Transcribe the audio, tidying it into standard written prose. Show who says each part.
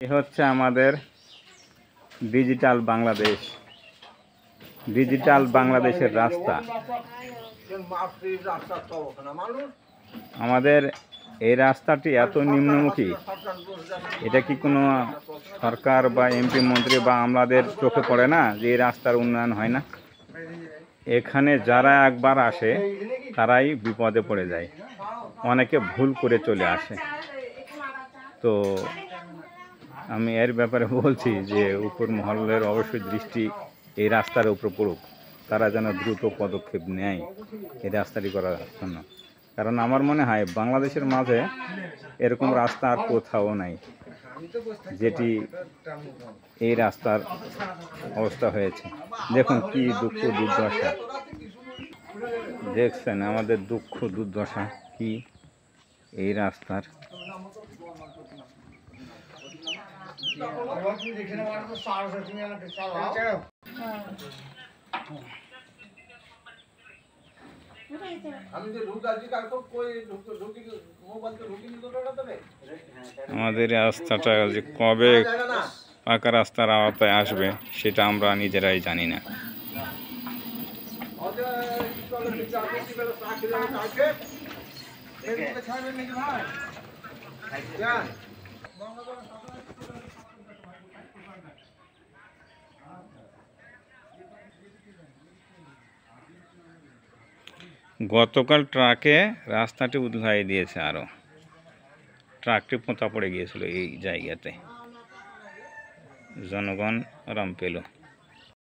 Speaker 1: এ হচ্ছে আমাদের digital Bangladesh, digital বাংলাদেশের রাস্তা। আমাদের এই রাস্তাটি এত নিম্নমুখী, এটা কি কোনো সরকার বা এমপি মন্ত্রী বা আমাদের চোখে পড়ে না যে এই রাস্তার উন্নয়ন হয় না? এখানে যারা একবার আসে তারাই বিপদে পড়ে যায়, অনেকে ভুল করে চলে আসে। তো আমি এর ব্যাপারে বলছি যে উপর মহলের অবশ্যই দৃষ্টি এই রাস্তার উপর পড়ুক, তারা যেন দ্রুত পদক্ষেপ নেয় এই রাস্তাটি করার জন্য। কারণ আমার মনে হয় বাংলাদেশের মাঝে এরকম রাস্তা আর কোথাও নাই যেটি এই রাস্তার অবস্থা হয়েছে। দেখুন কি দুঃখ দুর্দশা, দেখছেন আমাদের দুঃখ দুর্দশা কি এই রাস্তার। আমাদের রাস্তাটা যে কবে পাকা রাস্তার আওতায় আসবে সেটা আমরা নিজেরাই জানি না। গতকাল ট্রাকে রাস্তাটি উদলাই দিয়েছে, আরও ট্রাকটি পোঁতা পড়ে গিয়েছিল এই জায়গাতে, জনগণ আরাম পেল।